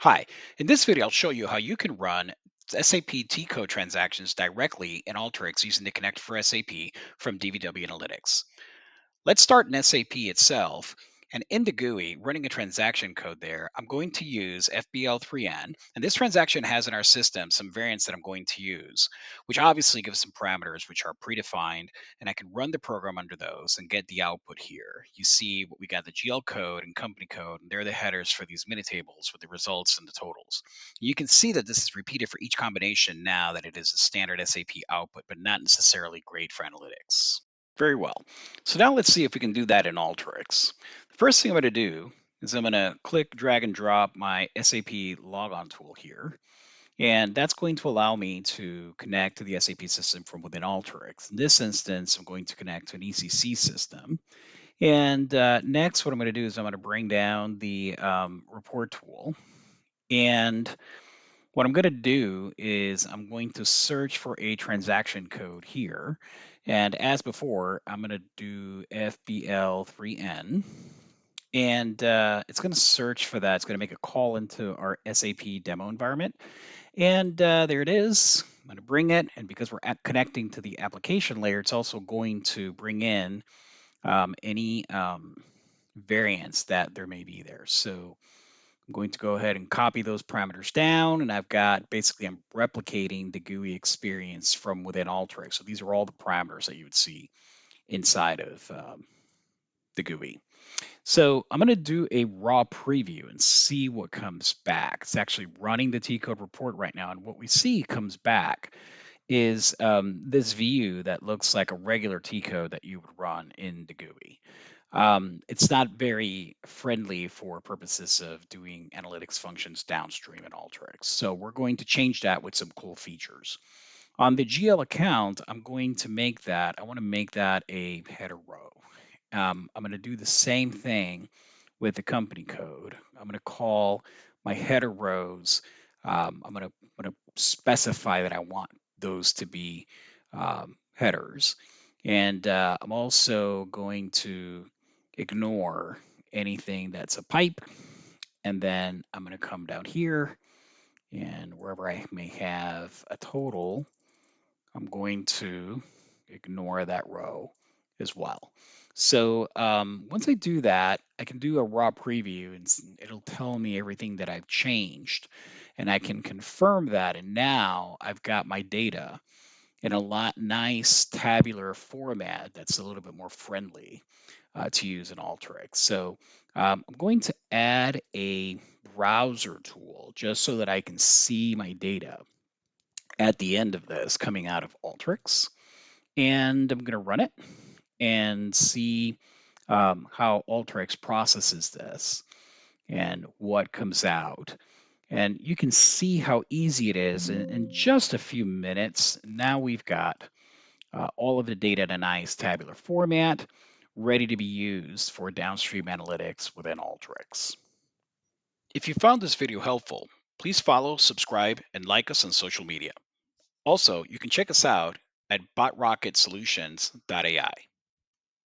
Hi, in this video, I'll show you how you can run SAP T Code transactions directly in Alteryx using the Connect for SAP from DVW Analytics. Let's start in SAP itself. And in the GUI, running a transaction code there, I'm going to use FBL3N. And this transaction has in our system some variants that I'm going to use, which obviously gives some parameters which are predefined. And I can run the program under those and get the output here. You see what we got, the GL code and company code, and they're the headers for these mini tables with the results and the totals. You can see that this is repeated for each combination now that it is a standard SAP output, but not necessarily great for analytics. Very well. So now let's see if we can do that in Alteryx. The first thing I'm going to do is I'm going to click, drag, and drop my SAP logon tool here. And that's going to allow me to connect to the SAP system from within Alteryx. In this instance, I'm going to connect to an ECC system. And next, what I'm going to do is I'm going to bring down the report tool. And what I'm going to do is I'm going to search for a transaction code here. And as before, I'm going to do FBL3N. And it's going to search for that. It's going to make a call into our SAP demo environment. And there it is. I'm going to bring it. And because we're connecting to the application layer, it's also going to bring in any variants that there may be there. So I'm going to go ahead and copy those parameters down, and I've got basically I'm replicating the GUI experience from within Alteryx. So these are all the parameters that you would see inside of the GUI. So I'm going to do a raw preview and see what comes back. It's actually running the T code report right now, and what we see comes back is this view that looks like a regular T code that you would run in the GUI. It's not very friendly for purposes of doing analytics functions downstream in Alteryx. So we're going to change that with some cool features. On the GL account, I want to make that a header row. I'm going to do the same thing with the company code. I'm going to call my header rows. I'm going to specify that I want those to be headers. And I'm also going to ignore anything that's a pipe. And then I'm going to come down here, and wherever I may have a total, I'm going to ignore that row as well. So once I do that, I can do a raw preview and it'll tell me everything that I've changed. And I can confirm that. And now I've got my data in a nice tabular format that's a little bit more friendly to use in Alteryx. So I'm going to add a browser tool just so that I can see my data at the end of this coming out of Alteryx. And I'm going to run it and see how Alteryx processes this and what comes out. And you can see how easy it is in just a few minutes. Now we've got all of the data in a nice tabular format, ready to be used for downstream analytics within Alteryx. If you found this video helpful, please follow, subscribe, and like us on social media. Also, you can check us out at botrocketsolutions.ai.